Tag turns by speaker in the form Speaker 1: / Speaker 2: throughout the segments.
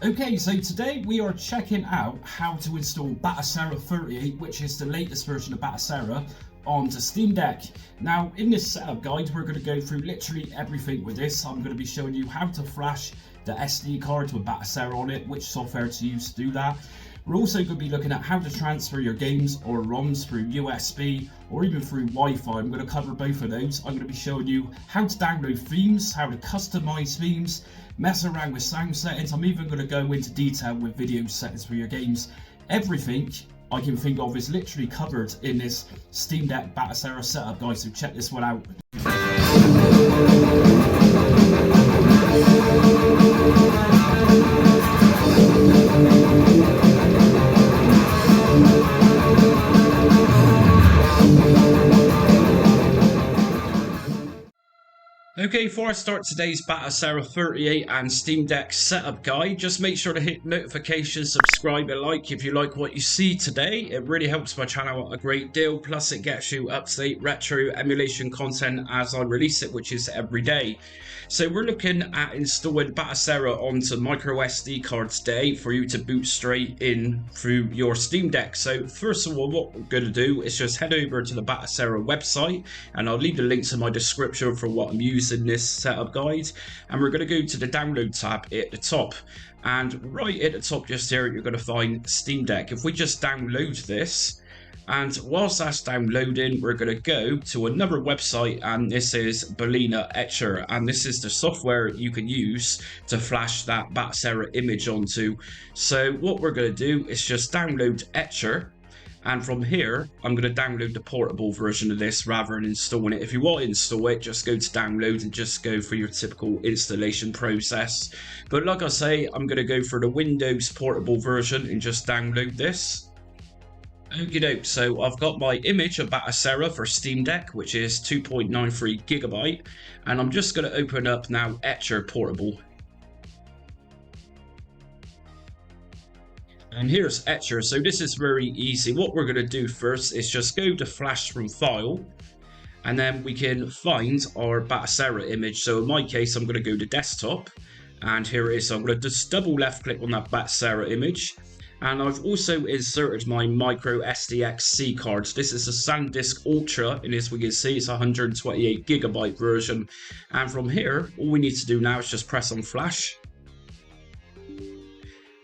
Speaker 1: Okay, so today we are checking out how to install Batocera 38, which is the latest version of Batocera, onto Steam Deck. Now, in this setup guide, we're going to go through literally everything with this. I'm going to be showing you how to flash the SD card with Batocera on it, which software to use to do that. We're also going to be looking at how to transfer your games or ROMs through USB or even through Wi-Fi. I'm going to cover both of those. I'm going to be showing you how to download themes, how to customize themes, mess around with sound settings. I'm even going to go into detail with video settings for your games. Everything I can think of is literally covered in this Steam Deck Batocera setup, guys, so check this one out. Okay, before I start today's Batocera 38 and Steam Deck setup guide, just make sure to hit notifications, subscribe and like if you like what you see today. It really helps my channel out a great deal, plus it gets you up-to-date retro emulation content as I release it, which is every day. So we're looking at installing Batocera onto micro SD cards today for you to boot straight in through your Steam Deck. So first of all, what we're going to do is just head over to the Batocera website, and I'll leave the links in my description for what I'm using in this setup guide, and we're going to go to the download tab at the top, and right at the top just here you're going to find Steam Deck. If we just download this, and whilst that's downloading, we're going to go to another website, and this is Balena Etcher, and this is the software you can use to flash that Batocera image onto. So what we're going to do is just download Etcher, and from here I'm going to download the portable version of this rather than installing it. If you want to install it, just go to download and just go for your typical installation process. But like I say, I'm going to go for the Windows portable version and just download this. Okie doke, so I've got my image of Batocera for Steam Deck, which is 2.93 gigabyte, and I'm just going to open up now Etcher Portable. And here's Etcher. So this is very easy. What we're going to do first is just go to Flash from File, and then we can find our Batocera image. So in my case, I'm going to go to Desktop, and here it is. So I'm going to just double left click on that Batocera image. And I've also inserted my micro SDXC cards. This is a SanDisk Ultra, and as we can see, it's a 128 gigabyte version. And from here, all we need to do now is just press on Flash.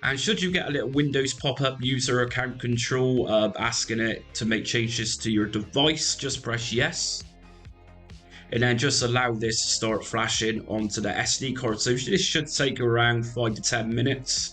Speaker 1: And should you get a little Windows pop-up user account control asking it to make changes to your device, just press yes. And then just allow this to start flashing onto the SD card. So this should take around 5 to 10 minutes.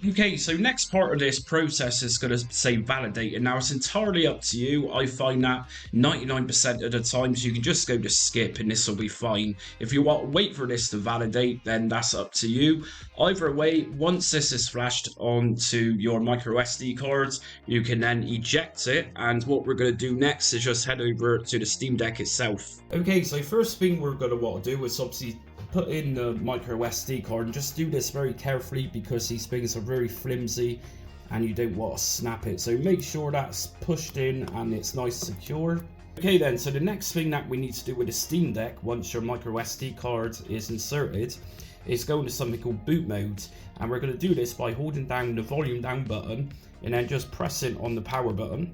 Speaker 1: Okay, so next part of this process is going to say validate, and now it's entirely up to you. I find that 99% of the times you can just go to skip and this will be fine. If you want to wait for this to validate, then that's up to you. Either way, once this is flashed onto your micro SD cards, you can then eject it, and what we're going to do next is just head over to the Steam Deck itself. Okay, so first thing we're going to want to do is obviously put in the micro SD card, and just do this very carefully because these things are very flimsy and you don't want to snap it. So make sure that's pushed in and it's nice and secure. Okay then, so the next thing that we need to do with the Steam Deck once your micro SD card is inserted is go into something called boot mode, and we're going to do this by holding down the volume down button and then just pressing on the power button.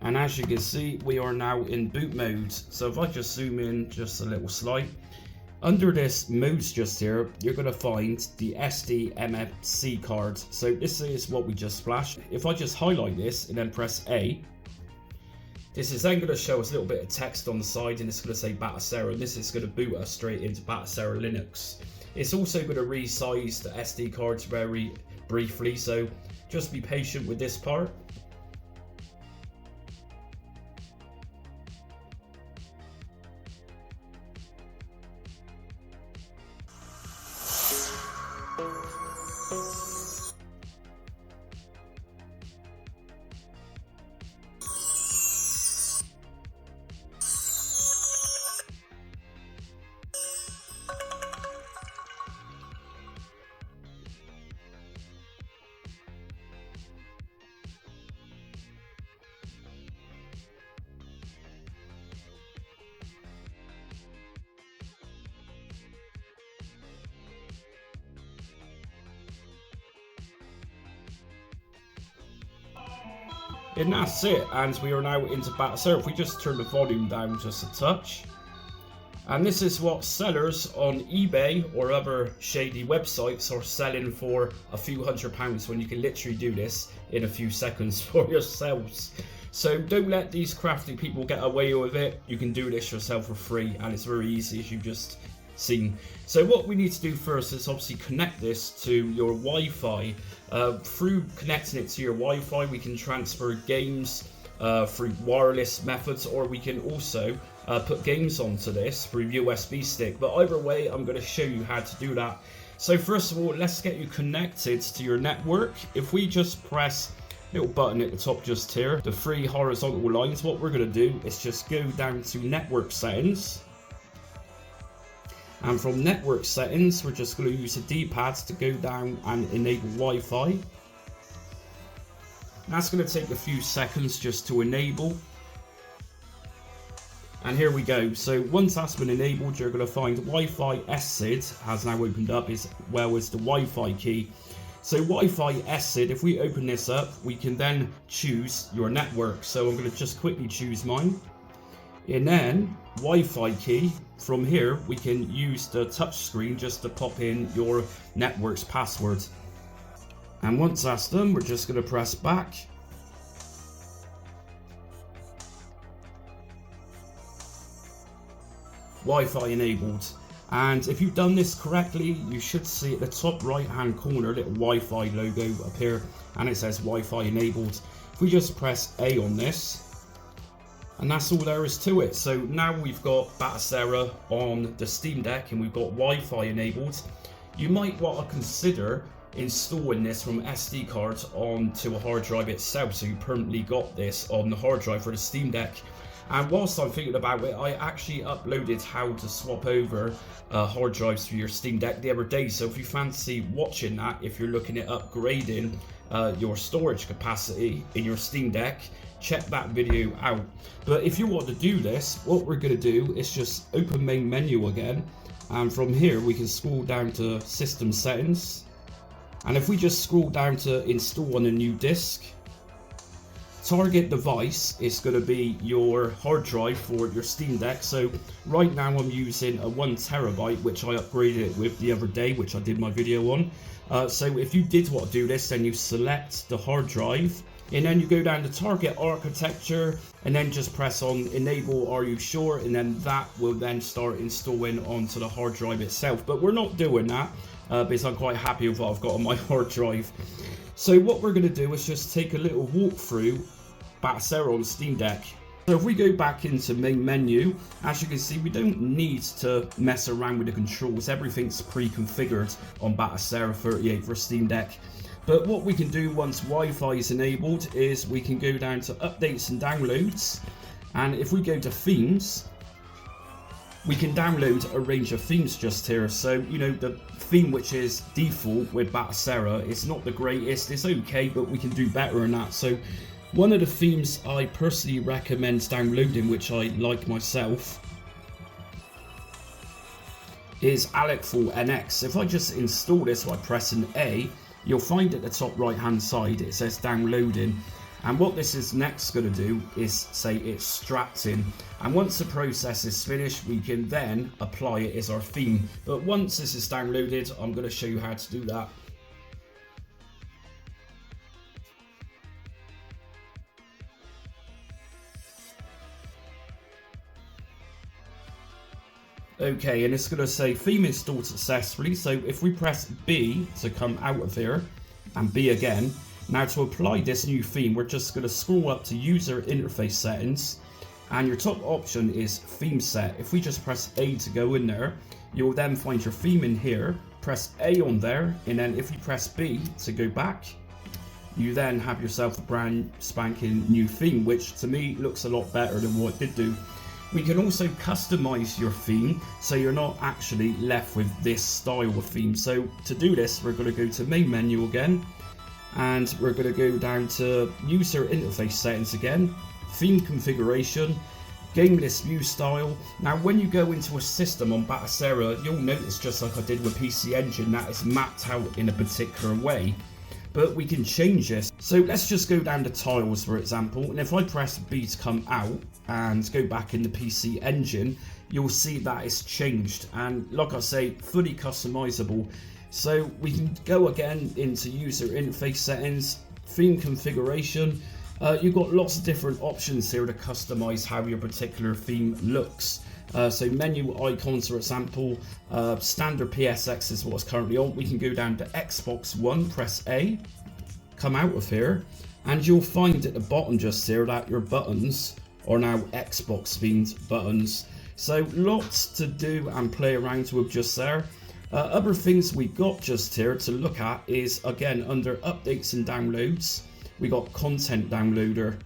Speaker 1: And as you can see, we are now in boot mode. So if I just zoom in just a little slide, under this modes just here, you're going to find the SDMFC card. So this is what we just flashed. If I just highlight this and then press A, this is then going to show us a little bit of text on the side, and it's going to say Batocera, and this is going to boot us straight into Batocera Linux. It's also going to resize the SD cards very briefly, so just be patient with this part. And that's it, and we are now into Batocera. If we just turn the volume down just a touch. And this is what sellers on eBay or other shady websites are selling for a few £100, when you can literally do this in a few seconds for yourselves. So don't let these crafty people get away with it. You can do this yourself for free, and it's very easy, as you've just seen. So what we need to do first is obviously connect this to your Wi-Fi. Through connecting it to your Wi-Fi, we can transfer games through wireless methods, or we can also put games onto this through USB stick. But either way, I'm going to show you how to do that. So first of all, let's get you connected to your network. If we just press little button at the top just here, the three horizontal lines, what we're going to do is just go down to network settings. And from network settings, we're just going to use the D-pad to go down and enable Wi-Fi. That's going to take a few seconds just to enable. And here we go. So once that's been enabled, you're going to find Wi-Fi SID has now opened up, as well as the Wi-Fi key. So Wi-Fi SID, if we open this up, we can then choose your network. So I'm going to just quickly choose mine. And then Wi-Fi key, from here we can use the touch screen just to pop in your network's password. And once that's done, we're just going to press back. Wi-Fi enabled. And if you've done this correctly, you should see at the top right hand corner a little Wi-Fi logo appear, and it says Wi-Fi enabled. If we just press A on this, and that's all there is to it. So now we've got Batocera on the Steam Deck and we've got Wi-Fi enabled. You might want to consider installing this from SD cards onto a hard drive itself, so you permanently got this on the hard drive for the Steam Deck. And whilst I'm thinking about it, I actually uploaded how to swap over hard drives for your Steam Deck the other day. So if you fancy watching that, if you're looking at upgrading your storage capacity in your Steam Deck, check that video out. But if you want to do this, what we're going to do is just open main menu again, and from here we can scroll down to system settings, and if we just scroll down to install on a new disk, target device is going to be your hard drive for your Steam Deck. So right now I'm using a 1 terabyte, which I upgraded it with the other day, which I did my video on. So if you did want to do this, then you select the hard drive, and then you go down to target architecture, and then just press on enable are you sure, and then that will then start installing onto the hard drive itself. But we're not doing that because I'm quite happy with what I've got on my hard drive. So what we're going to do is just take a little walk through Batocera on Steam Deck. So if we go back into main menu, as you can see, we don't need to mess around with the controls. Everything's pre-configured on Batocera 38 for Steam Deck. But what we can do once Wi-Fi is enabled is we can go down to updates and downloads, and if we go to themes, we can download a range of themes just here. So, you know, the theme which is default with Batocera, it's not the greatest, it's okay, but we can do better than that. So one of the themes I personally recommend downloading, which I like myself, is Alecful NX. If I just install this by pressing A, you'll find at the top right hand side it says downloading, and what this is next going to do is say extracting, and once the process is finished we can then apply it as our theme. But once this is downloaded, I'm going to show you how to do that. Okay, and it's going to say theme installed successfully. So if we press B to come out of here, and B again. Now to apply this new theme, we're just going to scroll up to user interface settings, and your top option is theme set. If we just press A to go in there, you'll then find your theme in here, press A on there, and then if you press B to go back, you then have yourself a brand spanking new theme, which to me looks a lot better than what it did do. We can also customize your theme so you're not actually left with this style of theme. So to do this, we're going to go to main menu again, and we're going to go down to user interface settings again, theme configuration, game list view style. Now when you go into a system on Batocera, you'll notice, just like I did with PC Engine, that it's mapped out in a particular way, but we can change this. So let's just go down to tiles, for example, and if I press B to come out and go back in the PC Engine, you'll see that it's changed, and like I say, fully customizable. So we can go again into user interface settings, theme configuration. You've got lots of different options here to customize how your particular theme looks. So menu icons, for example, standard PSX is what's currently on. We can go down to Xbox One, press A, come out of here, and you'll find at the bottom just here that your buttons are now Xbox themed buttons. So lots to do and play around with just there. Other things we got just here to look at is, again, under updates and downloads, we got content downloader,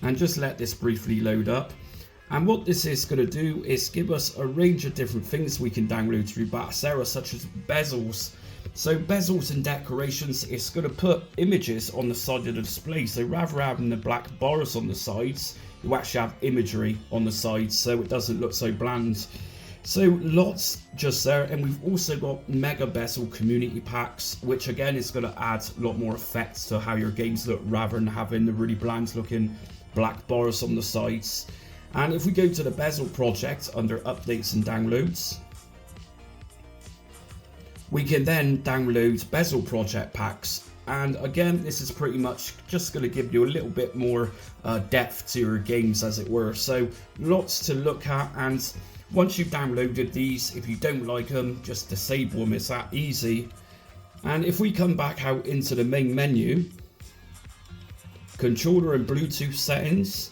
Speaker 1: and just let this briefly load up. And what this is going to do is give us a range of different things we can download through Batocera, such as bezels. So bezels and decorations, it's going to put images on the side of the display. So rather than having the black bars on the sides, you actually have imagery on the sides, so it doesn't look so bland. So lots just there, and we've also got mega bezel community packs, which again is going to add a lot more effects to how your games look rather than having the really bland looking black bars on the sides. And if we go to the bezel project under updates and downloads, we can then download bezel project packs. And again, this is pretty much just going to give you a little bit more depth to your games, as it were. So lots to look at, and once you've downloaded these, if you don't like them, just disable them. It's that easy. And if we come back out into the main menu, controller and Bluetooth settings,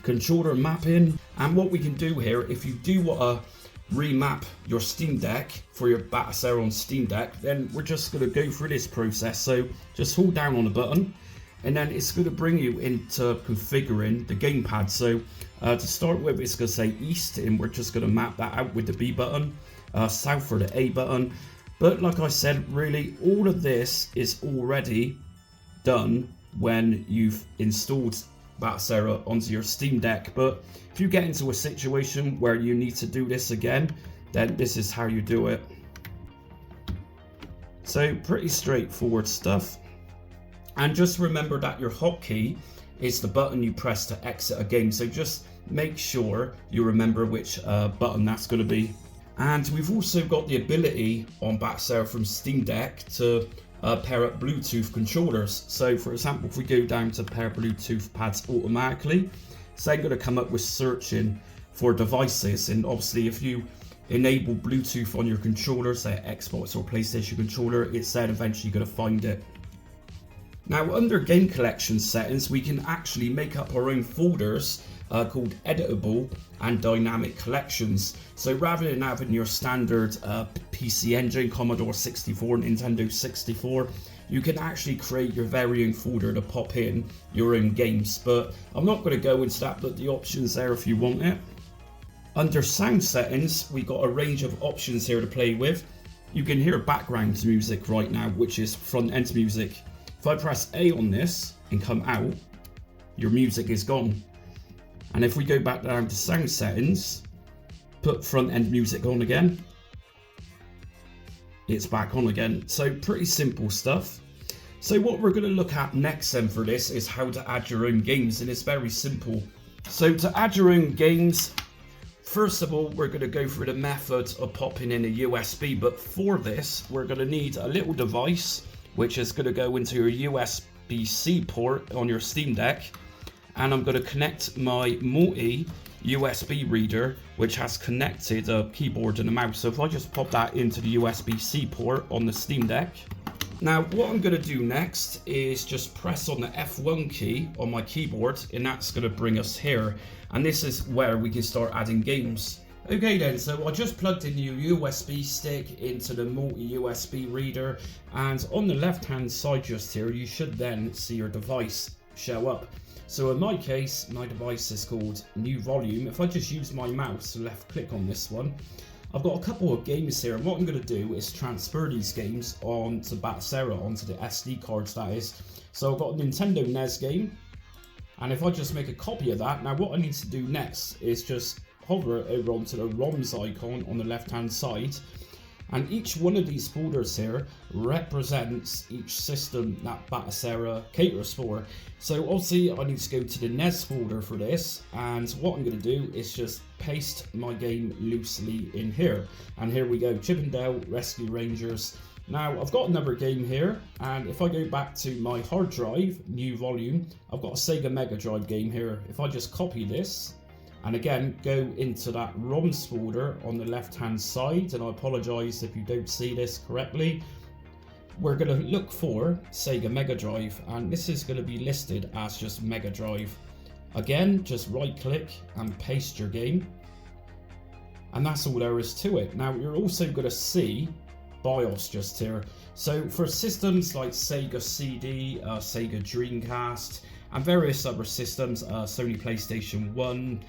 Speaker 1: controller mapping, and what we can do here, if you do want to remap your Steam Deck for your Batocera on Steam Deck, then we're just going to go through this process. So just hold down on the button, and then it's going to bring you into configuring the gamepad. So to start with, it's going to say east, and we're just going to map that out with the B button, south for the A button. But like I said, really all of this is already done when you've installed Batocera onto your Steam Deck. But if you get into a situation where you need to do this again, then this is how you do it. So pretty straightforward stuff. And just remember that your hotkey is the button you press to exit a game. So just make sure you remember which button that's going to be. And we've also got the ability on Batocera from Steam Deck to pair up Bluetooth controllers. So for example, if we go down to pair Bluetooth pads automatically, it's then going to come up with searching for devices. And obviously if you enable Bluetooth on your controller, say Xbox or PlayStation controller, it's then eventually going to find it. Now under game collection settings, we can actually make up our own folders called editable and dynamic collections. So rather than having your standard PC Engine, Commodore 64, Nintendo 64, you can actually create your very own folder to pop in your own games. But I'm not going to go into that, but the option's there if you want it. Under sound settings, we got a range of options here to play with. You can hear background music right now, which is front end music. If I press A on this and come out, your music is gone. And if we go back down to sound settings, put front end music on again, it's back on again. So pretty simple stuff. So what we're going to look at next then for this is how to add your own games, and it's very simple. So to add your own games, first of all, we're going to go through the method of popping in a USB, but for this, we're going to need a little device, which is going to go into your USB-C port on your Steam Deck. and I'm going to connect my multi USB reader, which has connected a keyboard and a mouse. So if I just pop that into the USB-C port on the Steam Deck. Now what I'm going to do next is just press on the F1 key on my keyboard, and that's going to bring us here, and this is where we can start adding games. Okay then, so I just plugged in your USB stick into the multi-USB reader, and on the left hand side just here you should then see your device show up. So in my case, my device is called New Volume. If I just use my mouse and left click on this one, I've got a couple of games here, and what I'm going to do is transfer these games onto Batocera, onto the SD cards that is. So I've got a Nintendo NES game, and if I just make a copy of that, now what I need to do next is just hover over onto the ROMs icon on the left hand side, and each one of these folders here represents each system that Batocera caters for. So obviously I need to go to the NES folder for this, and what I'm going to do is just paste my game loosely in here. And here we go, Chip 'n Dale Rescue Rangers. Now I've got another game here, and if I go back to my hard drive, New Volume, I've got a Sega Mega Drive game here. If I just copy this, and again go into that ROMs folder on the left hand side, and I apologise if you don't see this correctly, we're going to look for Sega Mega Drive, and this is going to be listed as just Mega Drive. Again, just right click and paste your game, and that's all there is to it. Now you're also going to see BIOS just here. So for systems like Sega CD, Sega Dreamcast, and various other systems, Sony PlayStation 1,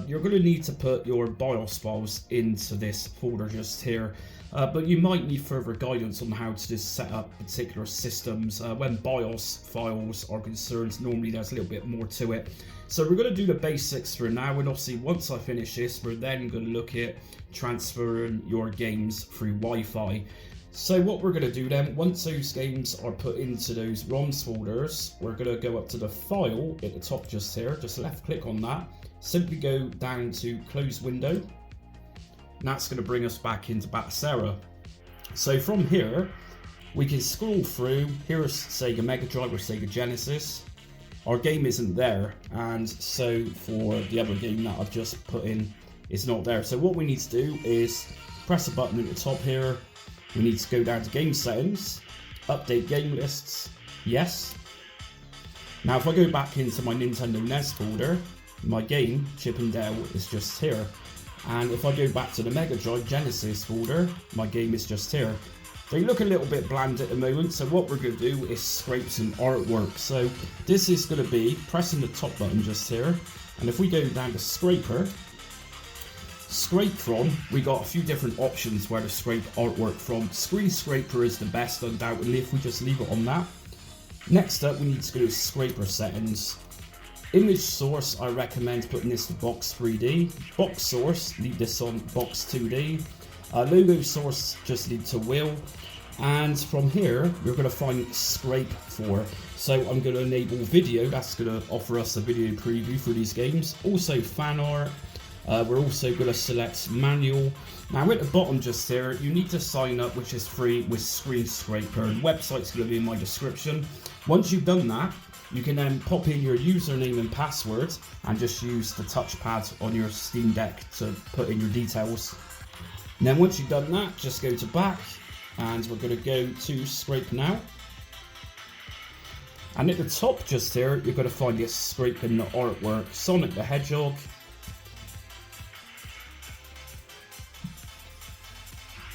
Speaker 1: you're going to need to put your BIOS files into this folder just here. But you might need further guidance on how to just set up particular systems. When BIOS files are concerned, normally there's a little bit more to it. So we're going to do the basics for now, and obviously once I finish this, we're then going to look at transferring your games through Wi-Fi. So what we're going to do then, once those games are put into those ROMs folders, we're going to go up to the file at the top just here, just left click on that, simply go down to close window, and that's going to bring us back into Batocera. So from here, we can scroll through. Here's Sega Mega Drive or Sega Genesis. Our game isn't there, and so for the other game that I've just put in, it's not there. So what we need to do is press a button at the top here. We need to go down to game settings, update game lists, yes. Now if I go back into my Nintendo NES folder, my game, Chip 'n Dale, is just here. And if I go back to the Mega Drive Genesis folder, my game is just here. They look a little bit bland at the moment, so what we're going to do is scrape some artwork. So this is going to be pressing the top button just here, and if we go down to scraper, scrape from, we got a few different options where to scrape artwork from. Screen scraper is the best, undoubtedly, if we just leave it on that. Next up, we need to go to scraper settings. Image source, I recommend putting this to box 3D. Box source, leave this on box 2D. Logo source, just leave to wheel. And from here, we're going to find scrape for. So I'm going to enable video, that's going to offer us a video preview for these games. Also fan art. We're also going to select manual. Now at the bottom just here, you need to sign up, which is free, with Screen Scraper. The website's going to be in my description. Once you've done that, you can then pop in your username and password and just use the touchpad on your Steam Deck to put in your details. And then once you've done that, just go to back, and we're going to go to scrape now. And at the top just here, you're going to find this scraping the artwork, Sonic the Hedgehog.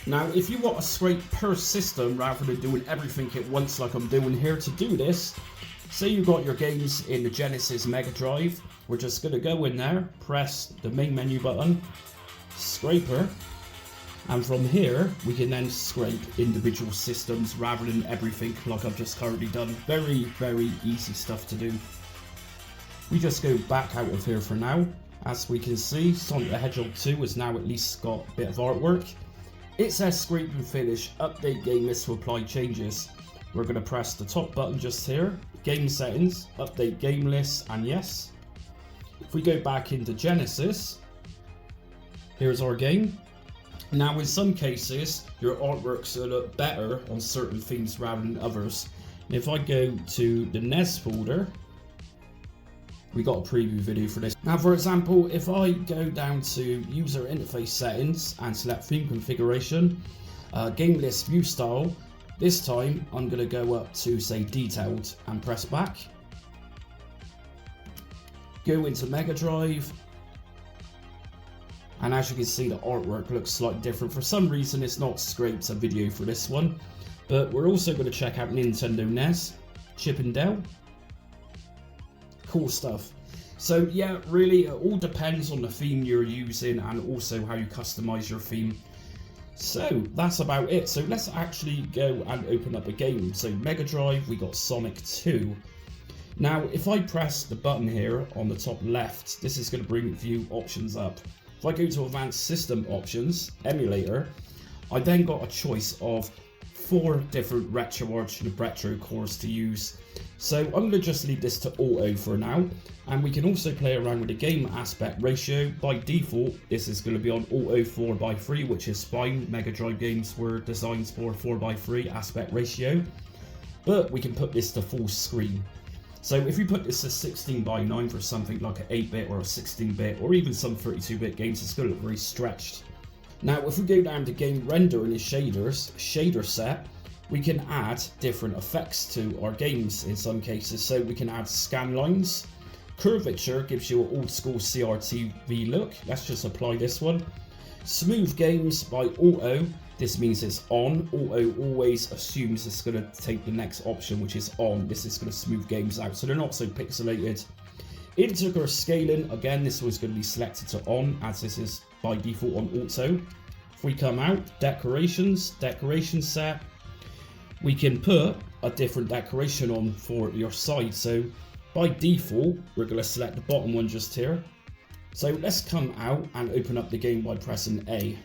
Speaker 1: Now, if you want to scrape per system rather than doing everything at once like I'm doing here, to do this, say you've got your games in the Genesis Mega Drive, we're just going to go in there, press the main menu button, scraper, and from here we can then scrape individual systems rather than everything like I've just currently done. Very, very easy stuff to do. We just go back out of here for now. As we can see, Sonic the Hedgehog 2 has now at least got a bit of artwork. It says scrape and finish, update game list to apply changes. We're going to press the top button just here, game settings, update game list, and yes. If we go back into Genesis, here's our game. Now in some cases, your artworks will look better on certain things rather than others. And if I go to the NES folder,
Speaker 2: we got a preview video for this. Now for example, if I go down to user interface settings and select theme configuration, game list view style, this time I'm going to go up to say detailed and press back. Go into Mega Drive, and as you can see the artwork looks slightly different. For some reason it's not scraped a video for this one, but we're also going to check out Nintendo NES, Chip and Dale. Cool stuff. So yeah, really it all depends on the theme you're using and also how you customize your theme. So that's about it. So let's actually go and open up a game. So Mega Drive, we got Sonic 2. Now if I press the button here on the top left, this is going to bring view options up. If I go to advanced system options, emulator, I then got a choice of 4 different retro cores to use. So I'm going to just leave this to auto for now, and we can also play around with the game aspect ratio. By default this is going to be on auto 4:3, which is fine. Mega Drive games were designed for 4:3 aspect ratio, but we can put this to full screen. So if you put this to 16:9 for something like an 8-bit or a 16-bit or even some 32-bit games, it's going to look very stretched. Now if we go down to game render in the shader set, we can add different effects to our games in some cases. So we can add scan lines, curvature gives you an old school CRTV look, let's just apply this one. Smooth games by auto, this means it's on. Auto always assumes it's going to take the next option, which is on. This is going to smooth games out so they're not so pixelated. Integer scaling, again this was going to be selected to on as this is by default on auto. If we come out, decoration set, we can put a different decoration on for your side. So by default we're going to select the bottom one just here. So let's come out and open up the game by pressing A.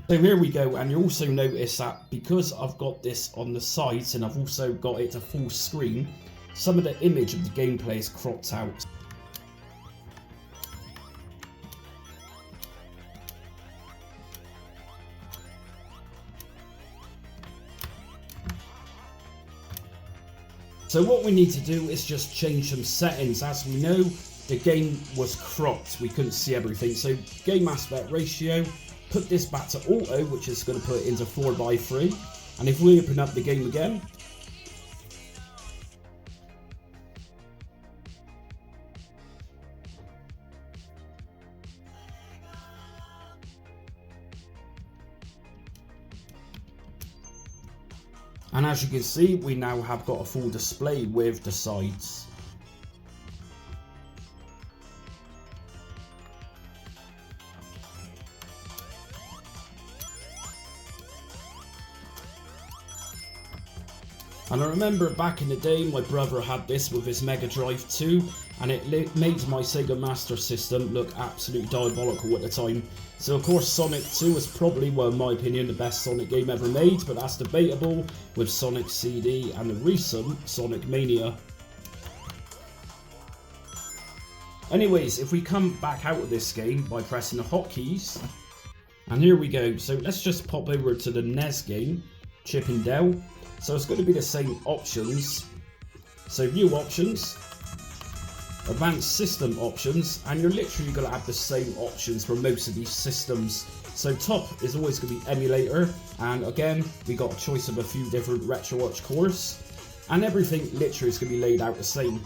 Speaker 2: So here we go, and you also notice that because I've got this on the sides and I've also got it to full screen, some of the image of the gameplay is cropped out. So what we need to do is just change some settings. As we know, the game was cropped, we couldn't see everything. So game aspect ratio, put this back to auto, which is going to put it into 4:3. And if we open up the game again, and as you can see, we now have got a full display with the sides. And I remember back in the day, my brother had this with his Mega Drive 2, and it made my Sega Master System look absolutely diabolical at the time. So of course Sonic 2 is probably, well in my opinion, the best Sonic game ever made, but that's debatable with Sonic CD and the recent Sonic Mania. Anyways, if we come back out of this game by pressing the hotkeys, and here we go. So let's just pop over to the NES game, Chip and Dale. So it's going to be the same options. So view options, advanced system options, and you're literally going to have the same options for most of these systems. So top is always going to be emulator, and again we got a choice of a few different RetroArch cores, and everything literally is going to be laid out the same.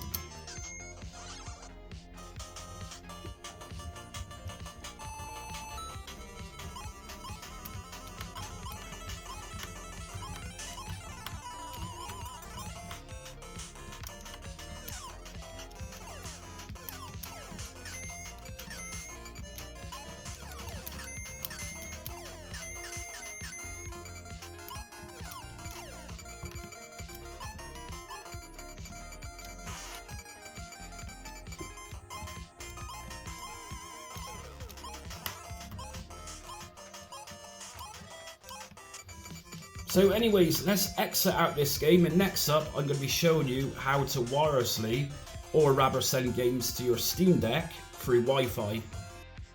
Speaker 2: So anyways, let's exit out this game, and next up I'm going to be showing you how to wirelessly, or rather send games to your Steam Deck through Wi-Fi.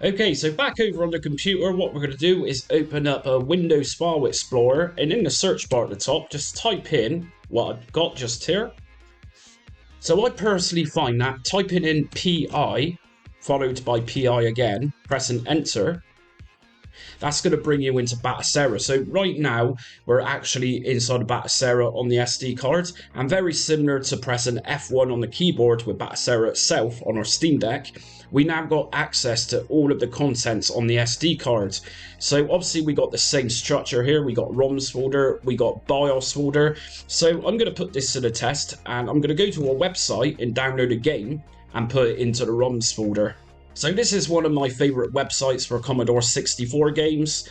Speaker 1: Okay, so back over on the computer, what we're going to do is open up a Windows File Explorer, and in the search bar at the top, just type in what I've got just here. So I personally find that typing in PI, followed by PI again, pressing enter, that's going to bring you into Batocera. So right now, we're actually inside of Batocera on the SD card, and very similar to pressing F1 on the keyboard with Batocera itself on our Steam Deck, we now got access to all of the contents on the SD card. So obviously we got the same structure here, we got ROMs folder, we got BIOS folder. So I'm going to put this to the test, and I'm going to go to our website and download a game and put it into the ROMs folder. So this is one of my favourite websites for Commodore 64 games.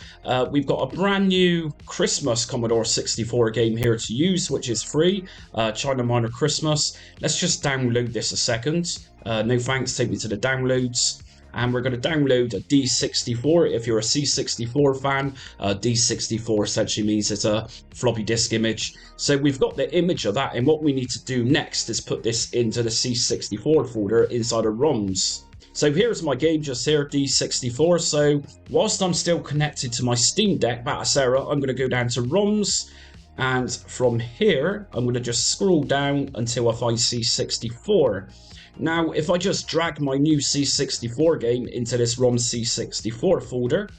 Speaker 1: We've got a brand new Christmas Commodore 64 game here to use, which is free, China Minor Christmas. Let's just download this a second. No thanks, take me to the downloads. And we're going to download a D64. If you're a C64 fan, D64 essentially means it's a floppy disk image. So we've got the image of that, and what we need to do next is put this into the C64 folder inside of ROMs. So here's my game just here, D64. So whilst I'm still connected to my Steam Deck, Batocera, I'm going to go down to ROMs. And from here, I'm going to just scroll down until I find C64. Now, if I just drag my new C64 game into this ROM C64 folder,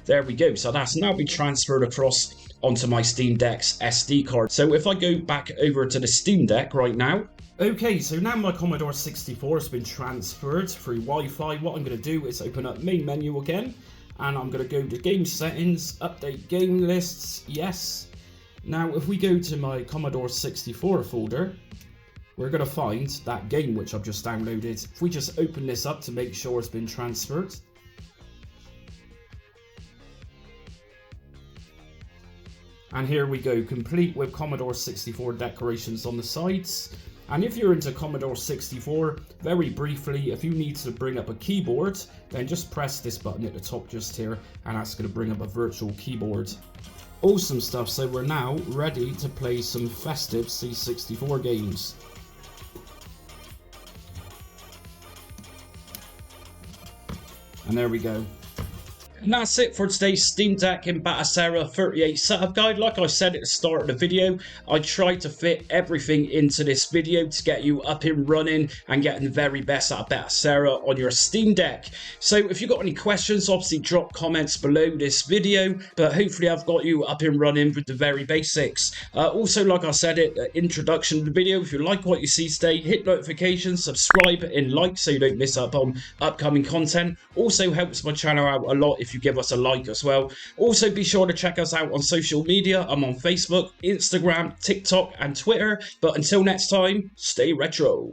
Speaker 1: there we go. So that's now been transferred across onto my Steam Deck's SD card. So if I go back over to the Steam Deck right now,
Speaker 2: okay, so now my Commodore 64 has been transferred through Wi-Fi. What I'm going to do is open up main menu again, and I'm going to go to game settings, update game lists, yes. Now if we go to my Commodore 64 folder, we're going to find that game which I've just downloaded. If we just open this up to make sure it's been transferred. And here we go, complete with Commodore 64 decorations on the sides. And if you're into Commodore 64, very briefly, if you need to bring up a keyboard, then just press this button at the top just here, and that's going to bring up a virtual keyboard. Awesome stuff, so we're now ready to play some festive C64 games. And there we go.
Speaker 1: And that's it for today's Steam Deck and Batocera 38 setup guide. Like I said at the start of the video, I tried to fit everything into this video to get you up and running and getting the very best out of Batocera on your Steam Deck. So if you've got any questions, obviously drop comments below this video, but hopefully I've got you up and running with the very basics. Also, like I said at the introduction of the video, if you like what you see today, hit notifications, subscribe and like so you don't miss out on upcoming content. Also helps my channel out a lot if you give us a like as well. Also be sure to check us out on social media. I'm on Facebook, Instagram, TikTok and Twitter. But until next time, stay retro.